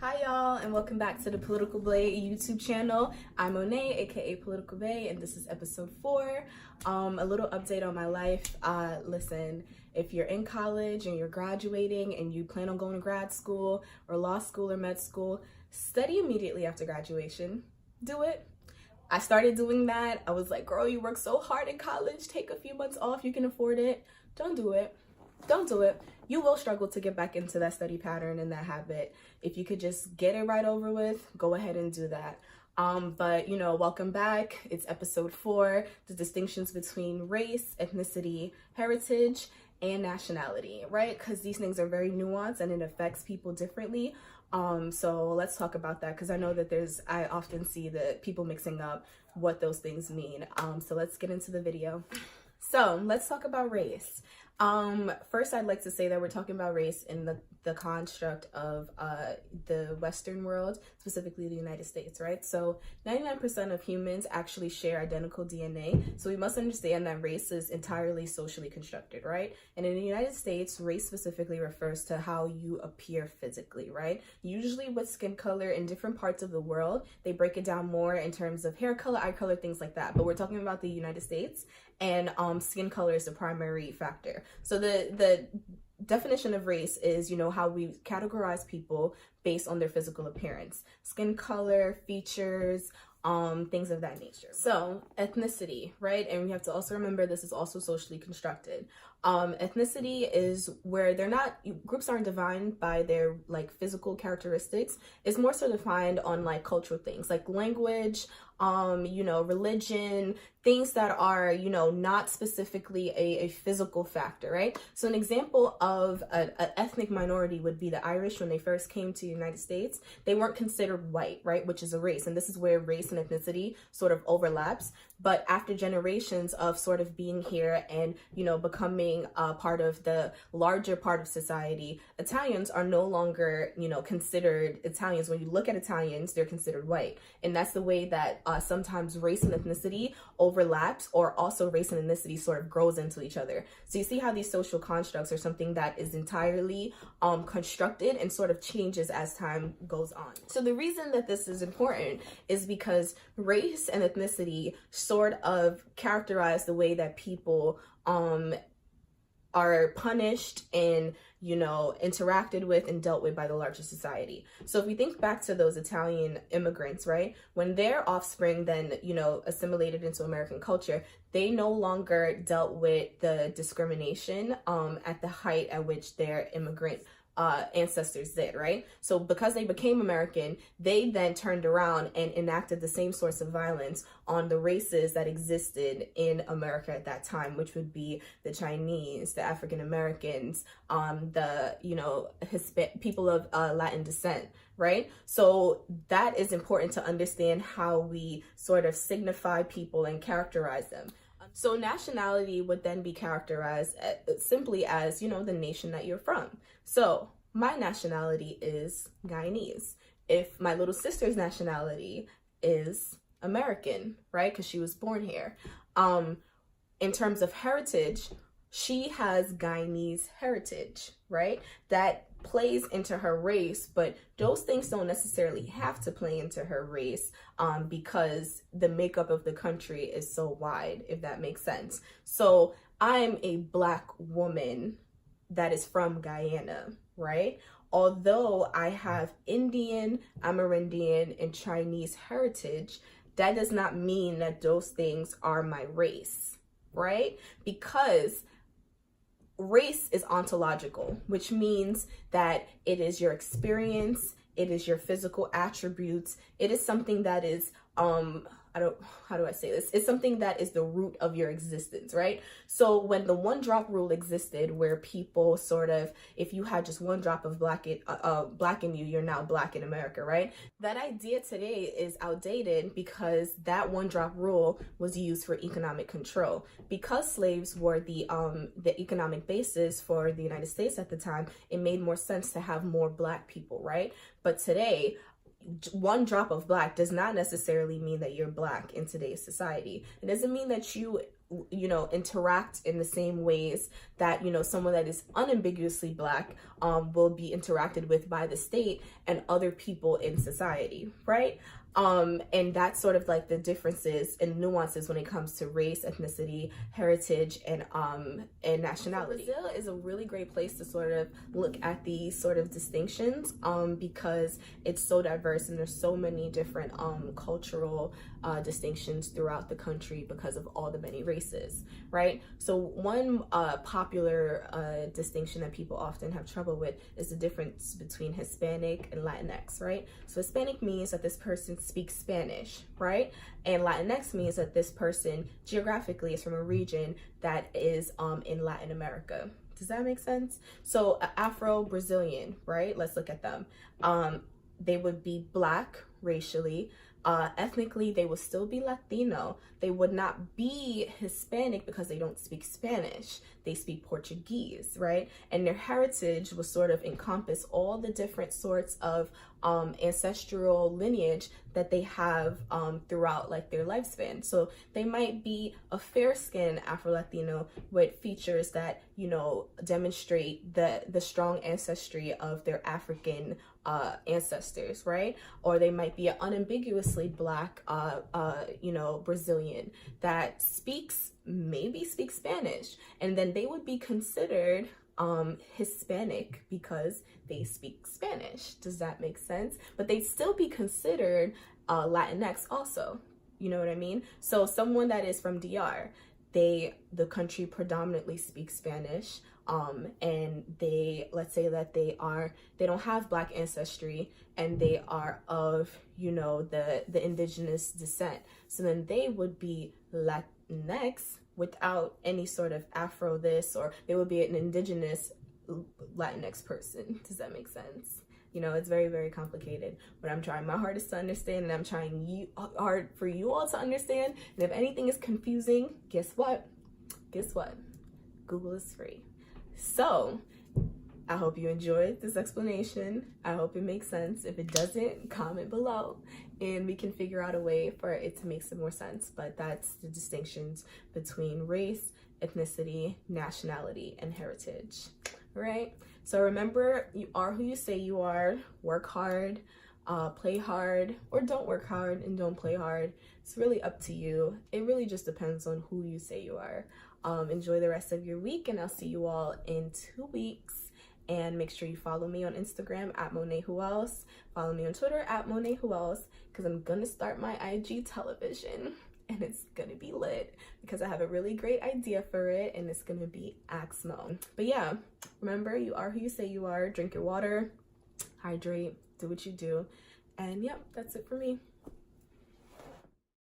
Hi y'all, and welcome back to the Political Blade YouTube channel. I'm Monet, aka Political Bay, and this is episode 4. A little update on my life. Listen, if you're in college and you're graduating and you plan on going to grad school or law school or med school, study immediately after graduation. Do it. I started doing that. I was like, girl, you work so hard in college, take a few months off, you can afford it. Don't do it. Don't do it. You will struggle to get back into that study pattern and that habit. If you could just get it right over with, go ahead and do that. But you know, welcome back. It's episode 4, the distinctions between race, ethnicity, heritage, and nationality, right? Because these things are very nuanced and it affects people differently. So let's talk about that, because I know that I often see that people mixing up what those things mean. So let's get into the video. So let's talk about race. First, I'd like to say that we're talking about race in the construct of the Western world, specifically the United States, right? So 99% of humans actually share identical DNA. So we must understand that race is entirely socially constructed, right? And in the United States, race specifically refers to how you appear physically, right? Usually with skin color in different parts of the world, they break it down more in terms of hair color, eye color, things like that. But we're talking about the United States, and skin color is the primary factor. So the definition of race is, you know, how we categorize people based on their physical appearance, skin color, features, things of that nature. So ethnicity, right? And we have to also remember this is also socially constructed. Ethnicity is where groups aren't defined by their like physical characteristics. It's more so defined on like cultural things like language, you know, religion, things that are, you know, not specifically a physical factor, right? So an example of an ethnic minority would be the Irish. When they first came to the United States, they weren't considered white, right? Which is a race. And this is where race and ethnicity sort of overlaps. But after generations of sort of being here and, you know, becoming a part of the larger part of society, Italians are no longer, you know, considered Italians. When you look at Italians, they're considered white. And that's the way that sometimes race and ethnicity overlaps, or also race and ethnicity sort of grows into each other. So you see how these social constructs are something that is entirely constructed and sort of changes as time goes on. So the reason that this is important is because race and ethnicity sort of characterize the way that people are punished and, you know, interacted with and dealt with by the larger society. So if we think back to those Italian immigrants, right, when their offspring then, you know, assimilated into American culture, they no longer dealt with the discrimination at the height at which their immigrant ancestors did, right? So because they became American, they then turned around and enacted the same sorts of violence on the races that existed in America at that time, which would be the Chinese, the African Americans, the, you know, people of Latin descent, right? So that is important to understand how we sort of signify people and characterize them. So nationality would then be characterized simply as, you know, the nation that you're from. So my nationality is Guyanese. If my little sister's nationality is American, right? Because she was born here. In terms of heritage, she has Guyanese heritage, right? That plays into her race, but those things don't necessarily have to play into her race because the makeup of the country is so wide, if that makes sense. So I'm a Black woman that is from Guyana, right? Although I have Indian, Amerindian, and Chinese heritage, that does not mean that those things are my race, right? Because race is ontological, which means that it is your experience, it is your physical attributes, it is something that is how do I say this? It's something that is the root of your existence, right? So when the one drop rule existed, where people sort of, if you had just one drop of black in you, you're now Black in America, right? That idea today is outdated because that one drop rule was used for economic control. Because slaves were the economic basis for the United States at the time, it made more sense to have more Black people, right? But today, one drop of Black does not necessarily mean that you're Black in today's society. It doesn't mean that you you know, interact in the same ways that, you know, someone that is unambiguously Black will be interacted with by the state and other people in society, right? And that's sort of like the differences and nuances when it comes to race, ethnicity, heritage, and nationality. So Brazil is a really great place to sort of look at these sort of distinctions because it's so diverse and there's so many different cultural distinctions throughout the country because of all the many races, right? So one popular distinction that people often have trouble with is the difference between Hispanic and Latinx, right? So Hispanic means that this person speaks Spanish, right? And Latinx means that this person geographically is from a region that is in Latin America. Does that make sense? So Afro-Brazilian, right? Let's look at them. They would be Black racially. Ethnically, they would still be Latino. They would not be Hispanic because they don't speak Spanish. They speak Portuguese, right? And their heritage will sort of encompass all the different sorts of ancestral lineage that they have throughout like their lifespan. So they might be a fair-skinned Afro-Latino with features that, you know, demonstrate the strong ancestry of their African ancestors, right? Or they might be an unambiguously Black, you know, Brazilian that maybe speaks Spanish, and then they would be considered Hispanic because they speak Spanish. Does that make sense? But they'd still be considered Latinx also. You know what I mean? So someone that is from DR, the country predominantly speaks Spanish, and let's say that they don't have Black ancestry and they are of, you know, the indigenous descent. So then they would be Latinx without any sort of Afro this, or they would be an indigenous Latinx person. Does that make sense? You know, it's very, very complicated, but I'm trying my hardest to understand, and I'm trying hard for you all to understand. And if anything is confusing, guess what? Google is free. So I hope you enjoyed this explanation. I hope it makes sense. If it doesn't, comment below and we can figure out a way for it to make some more sense. But that's the distinctions between race, ethnicity, nationality, and heritage. All right? So remember, you are who you say you are. Work hard, play hard, or don't work hard and don't play hard. It's really up to you. It really just depends on who you say you are. Enjoy the rest of your week, and I'll see you all in 2 weeks. And make sure you follow me on Instagram at Monet Who Else. Follow me on Twitter at Monet Who Else, because I'm gonna start my IG television, and it's gonna be lit because I have a really great idea for it, and it's gonna be Ask Mo. But yeah, remember, you are who you say you are. Drink your water, hydrate, do what you do, and yep, that's it for me.